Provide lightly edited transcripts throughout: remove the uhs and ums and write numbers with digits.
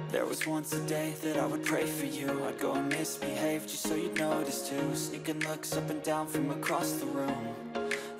There was once a day that I would pray for you. I'd go and misbehave just so you'd notice too. Sneaking looks up and down from across the room.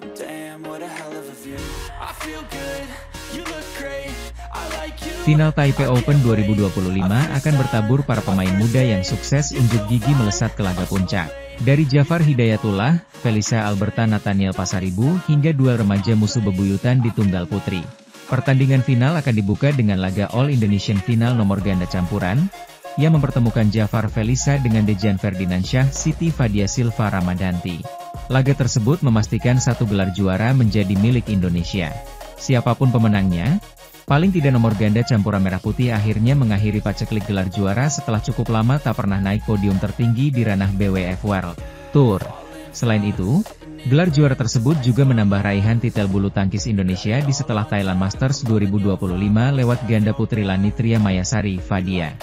And damn, what a hell of a view. I feel good, you look great, I like you. Final Taipei Open 2025 akan bertabur para pemain muda yang sukses unjuk gigi melesat ke laga puncak. Dari Jafar Hidayatullah, Felisa Alberta Nathaniel Pasaribu, hingga duel remaja musuh bebuyutan di tunggal putri. Pertandingan final akan dibuka dengan laga All Indonesian Final nomor ganda campuran, yang mempertemukan Jafar Felisa dengan Dejan Ferdinansyah Siti Fadia Silva Ramadanti. Laga tersebut memastikan satu gelar juara menjadi milik Indonesia. Siapapun pemenangnya, paling tidak nomor ganda campuran merah putih akhirnya mengakhiri paceklik gelar juara setelah cukup lama tak pernah naik podium tertinggi di ranah BWF World Tour. Selain itu, gelar juara tersebut juga menambah raihan titel bulu tangkis Indonesia di setelah Thailand Masters 2025 lewat ganda putri Lanitria Mayasari Fadia.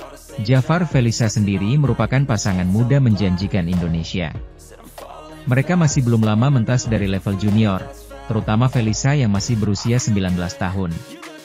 Jafar Felisa sendiri merupakan pasangan muda menjanjikan Indonesia. Mereka masih belum lama mentas dari level junior, terutama Felisa yang masih berusia 19 tahun.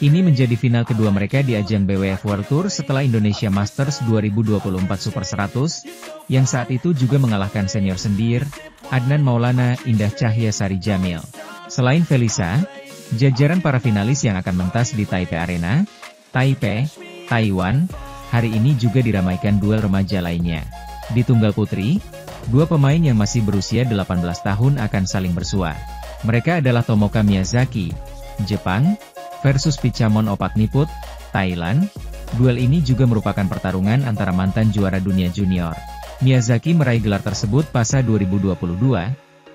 Ini menjadi final kedua mereka di ajang BWF World Tour setelah Indonesia Masters 2024 Super 100, yang saat itu juga mengalahkan senior sendir, Adnan Maulana Indah Cahya Sari Jamil. Selain Felisa, jajaran para finalis yang akan mentas di Taipei Arena, Taipei, Taiwan, hari ini juga diramaikan duel remaja lainnya. Di tunggal putri, dua pemain yang masih berusia 18 tahun akan saling bersua. Mereka adalah Tomoka Miyazaki, Jepang, versus Pichamon Opatniput, Thailand. Duel ini juga merupakan pertarungan antara mantan juara dunia junior. Miyazaki meraih gelar tersebut pada 2022,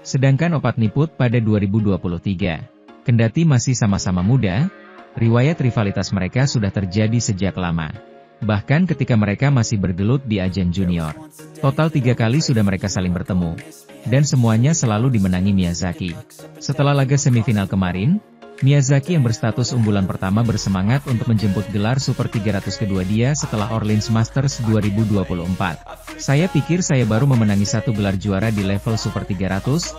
sedangkan Opatniput pada 2023. Kendati masih sama-sama muda, riwayat rivalitas mereka sudah terjadi sejak lama. Bahkan ketika mereka masih bergelut di ajang junior. Total 3 kali sudah mereka saling bertemu. Dan semuanya selalu dimenangi Miyazaki. Setelah laga semifinal kemarin, Miyazaki yang berstatus unggulan pertama bersemangat untuk menjemput gelar Super 300 kedua dia setelah Orleans Masters 2024. Saya pikir saya baru memenangi satu gelar juara di level Super 300,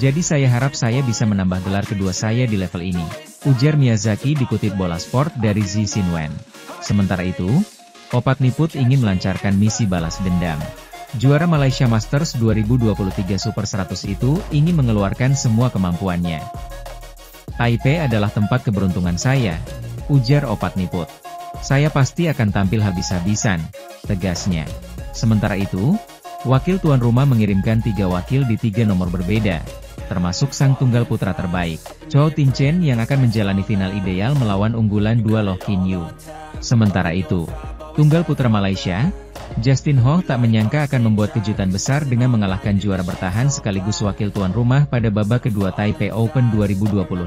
jadi saya harap saya bisa menambah gelar kedua saya di level ini, ujar Miyazaki dikutip Bola Sport dari Zi Xinwen. Sementara itu, Opatniput ingin melancarkan misi balas dendam. Juara Malaysia Masters 2023 Super 100 itu ingin mengeluarkan semua kemampuannya. Taipei adalah tempat keberuntungan saya, ujar Opatniput. Saya pasti akan tampil habis-habisan, tegasnya. Sementara itu, wakil tuan rumah mengirimkan 3 wakil di 3 nomor berbeda, termasuk sang tunggal putra terbaik, Chou Tin Chen yang akan menjalani final ideal melawan unggulan 2 Loh Kin Yu. Sementara itu, tunggal putra Malaysia, Justin Ho tak menyangka akan membuat kejutan besar dengan mengalahkan juara bertahan sekaligus wakil tuan rumah pada babak kedua Taipei Open 2025.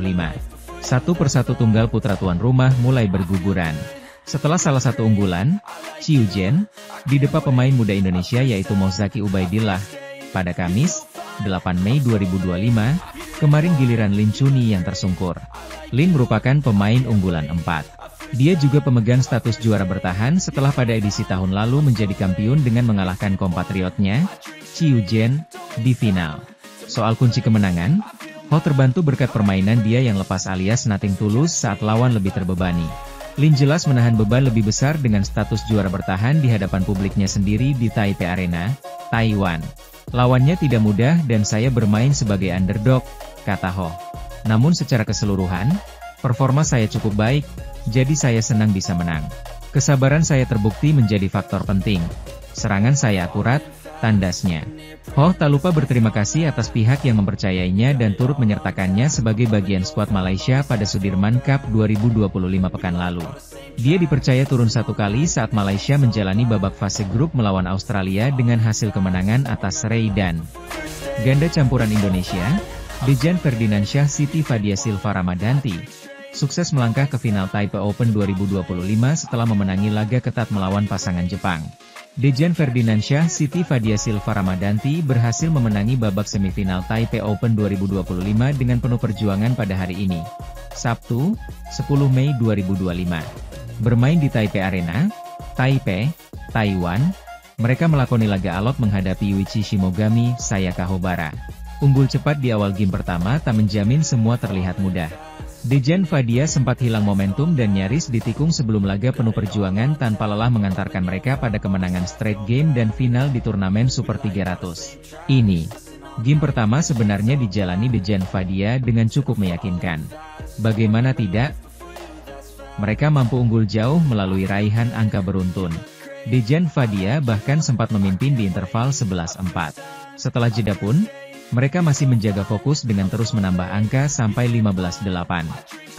Satu persatu tunggal putra tuan rumah mulai berguguran. Setelah salah satu unggulan, Qiu Zhen, didepa pemain muda Indonesia yaitu Mozaki Ubaidillah. Pada Kamis, 8 Mei 2025, kemarin giliran Lin Chunyi yang tersungkur. Lin merupakan pemain unggulan 4. Dia juga pemegang status juara bertahan setelah pada edisi tahun lalu menjadi kampiun dengan mengalahkan kompatriotnya, Qiu Zhen, di final. Soal kunci kemenangan, Ho terbantu berkat permainan dia yang lepas alias nothing tulus saat lawan lebih terbebani. Lin jelas menahan beban lebih besar dengan status juara bertahan di hadapan publiknya sendiri di Taipei Arena, Taiwan. Lawannya tidak mudah dan saya bermain sebagai underdog, kata Ho. Namun secara keseluruhan, performa saya cukup baik, jadi saya senang bisa menang. Kesabaran saya terbukti menjadi faktor penting. Serangan saya akurat, tandasnya. Ho tak lupa berterima kasih atas pihak yang mempercayainya dan turut menyertakannya sebagai bagian skuad Malaysia pada Sudirman Cup 2025 pekan lalu. Dia dipercaya turun 1 kali saat Malaysia menjalani babak fase grup melawan Australia dengan hasil kemenangan atas Ray Dan. Ganda campuran Indonesia, Dejan Ferdinansyah Siti Fadia Silva Ramadanti, sukses melangkah ke final Taipei Open 2025 setelah memenangi laga ketat melawan pasangan Jepang. Dejan Ferdinansyah Siti Fadia Silva Ramadanti berhasil memenangi babak semifinal Taipei Open 2025 dengan penuh perjuangan pada hari ini, Sabtu, 10 Mei 2025. Bermain di Taipei Arena, Taipei, Taiwan, mereka melakoni laga alot menghadapi Yuichi Shimogami, Sayaka Hobara. Unggul cepat di awal game pertama tak menjamin semua terlihat mudah. Dejan Fadia sempat hilang momentum dan nyaris ditikung sebelum laga penuh perjuangan tanpa lelah mengantarkan mereka pada kemenangan straight game dan final di turnamen Super 300 ini. Game pertama sebenarnya dijalani Dejan Fadia dengan cukup meyakinkan. Bagaimana tidak? Mereka mampu unggul jauh melalui raihan angka beruntun. Dejan Fadia bahkan sempat memimpin di interval 11-4. Setelah jeda pun, mereka masih menjaga fokus dengan terus menambah angka sampai 15-8.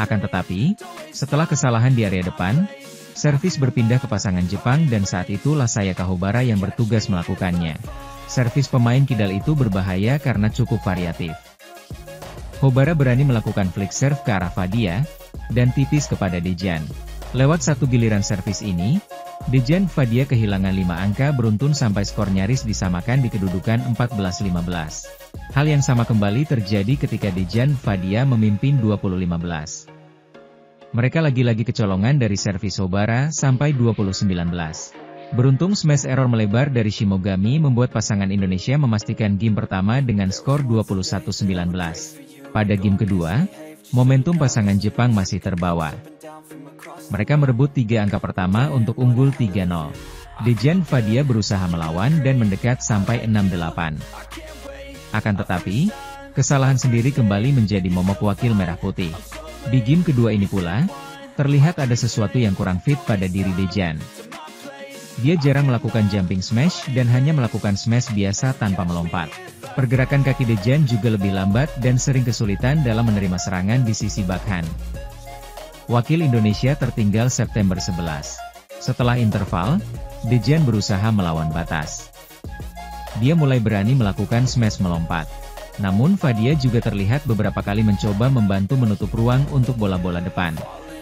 Akan tetapi, setelah kesalahan di area depan, servis berpindah ke pasangan Jepang dan saat itulah Sayaka Hobara yang bertugas melakukannya. Servis pemain kidal itu berbahaya karena cukup variatif. Hobara berani melakukan flick serve ke arah Fadia, dan tipis kepada Dejan. Lewat satu giliran servis ini, Dejan Fadia kehilangan 5 angka beruntun sampai skor nyaris disamakan di kedudukan 14-15. Hal yang sama kembali terjadi ketika Dejan Fadia memimpin 20-15. Mereka lagi-lagi kecolongan dari servis Hobara sampai 20-19. Beruntung smash error melebar dari Shimogami membuat pasangan Indonesia memastikan game pertama dengan skor 21-19. Pada game kedua, momentum pasangan Jepang masih terbawa. Mereka merebut 3 angka pertama untuk unggul 3-0. Dejan Fadia berusaha melawan dan mendekat sampai 6-8. Akan tetapi, kesalahan sendiri kembali menjadi momok wakil merah putih. Di game kedua ini pula, terlihat ada sesuatu yang kurang fit pada diri Dejan. Dia jarang melakukan jumping smash dan hanya melakukan smash biasa tanpa melompat. Pergerakan kaki Dejan juga lebih lambat dan sering kesulitan dalam menerima serangan di sisi backhand. Wakil Indonesia tertinggal September 11. Setelah interval, Dejan berusaha melawan batas. Dia mulai berani melakukan smash melompat. Namun Fadia juga terlihat beberapa kali mencoba membantu menutup ruang untuk bola-bola depan.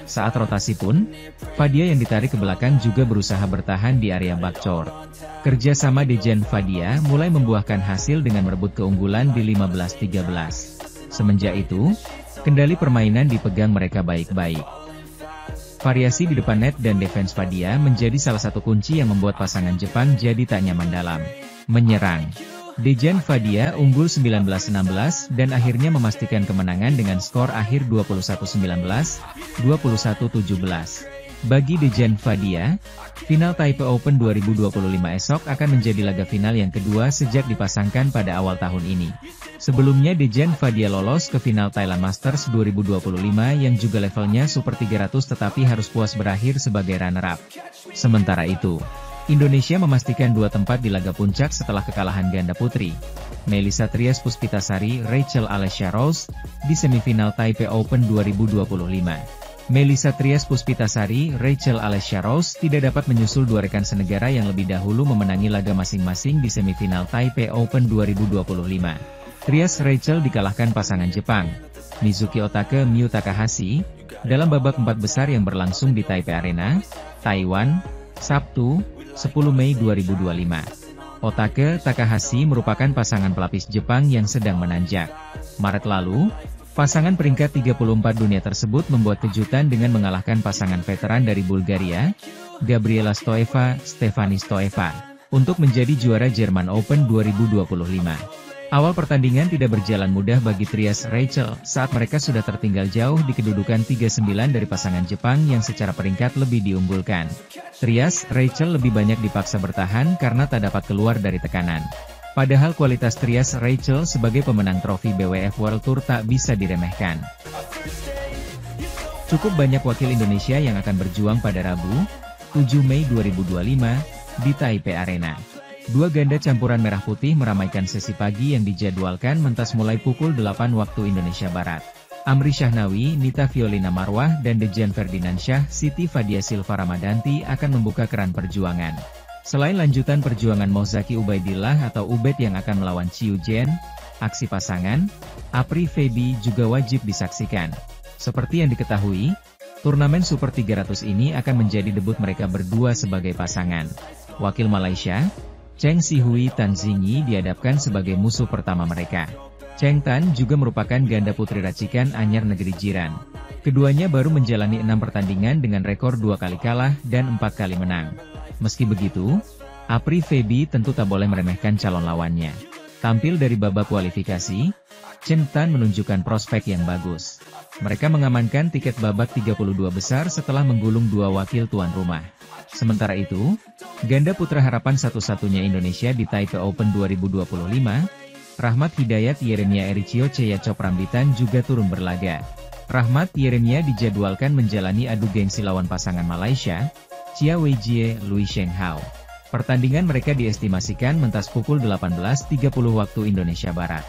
Saat rotasi pun, Fadia yang ditarik ke belakang juga berusaha bertahan di area backcourt. Kerjasama Dejan Fadia mulai membuahkan hasil dengan merebut keunggulan di 15-13. Semenjak itu, kendali permainan dipegang mereka baik-baik. Variasi di depan net dan defense Fadia menjadi salah satu kunci yang membuat pasangan Jepang jadi tak nyaman dalam menyerang. Dejan Fadia unggul 19-16 dan akhirnya memastikan kemenangan dengan skor akhir 21-19, 21-17. Bagi Dejan Fadia, final Taipei Open 2025 esok akan menjadi laga final yang kedua sejak dipasangkan pada awal tahun ini. Sebelumnya Dejan Fadia lolos ke final Thailand Masters 2025 yang juga levelnya Super 300 tetapi harus puas berakhir sebagai runner-up. Sementara itu, Indonesia memastikan 2 tempat di laga puncak setelah kekalahan ganda putri. Melissa Trias Puspitasari Rachel Alessia Rose, di semifinal Taipei Open 2025. Melissa Trias Puspitasari Rachel Alessia Rose tidak dapat menyusul 2 rekan senegara yang lebih dahulu memenangi laga masing-masing di semifinal Taipei Open 2025. Trias Rachel dikalahkan pasangan Jepang, Mizuki Otake Miyu Takahashi, dalam babak 4 besar yang berlangsung di Taipei Arena, Taiwan, Sabtu, 10 Mei 2025. Otake Takahashi merupakan pasangan pelapis Jepang yang sedang menanjak. Maret lalu, pasangan peringkat 34 dunia tersebut membuat kejutan dengan mengalahkan pasangan veteran dari Bulgaria, Gabriela Stoeva, Stefani Stoeva, untuk menjadi juara Jerman Open 2025. Awal pertandingan tidak berjalan mudah bagi Trias Rachel saat mereka sudah tertinggal jauh di kedudukan 3-9 dari pasangan Jepang yang secara peringkat lebih diunggulkan. Trias Rachel lebih banyak dipaksa bertahan karena tak dapat keluar dari tekanan. Padahal kualitas Trias Rachel sebagai pemenang trofi BWF World Tour tak bisa diremehkan. Cukup banyak wakil Indonesia yang akan berjuang pada Rabu, 7 Mei 2025, di Taipei Arena. 2 ganda campuran merah putih meramaikan sesi pagi yang dijadwalkan mentas mulai pukul 8 waktu Indonesia Barat. Amri Syahnawi, Nita Violina Marwah dan Dejan Ferdinansyah, Siti Fadia Silva Ramadanti akan membuka keran perjuangan. Selain lanjutan perjuangan Mozaki Ubaidillah atau Ubed yang akan melawan Chiu Jen, aksi pasangan, Apri Feby juga wajib disaksikan. Seperti yang diketahui, turnamen Super 300 ini akan menjadi debut mereka berdua sebagai pasangan. Wakil Malaysia, Cheng Sihui Tan Xingyi dihadapkan sebagai musuh pertama mereka. Cheng Tan juga merupakan ganda putri racikan anyar negeri jiran. Keduanya baru menjalani 6 pertandingan dengan rekor 2 kali kalah dan 4 kali menang. Meski begitu, Apri Feby tentu tak boleh meremehkan calon lawannya. Tampil dari babak kualifikasi, Cheng Tan menunjukkan prospek yang bagus. Mereka mengamankan tiket babak 32 besar setelah menggulung dua wakil tuan rumah. Sementara itu, ganda putra harapan satu-satunya Indonesia di Taipei Open 2025, Rahmat Hidayat Yeremia Ericio Ceya Coprambitan juga turun berlaga. Rahmat Yeremia dijadwalkan menjalani adu gengsi lawan pasangan Malaysia, Chia Weijie Lui Shenghao. Pertandingan mereka diestimasikan mentas pukul 18.30 waktu Indonesia Barat.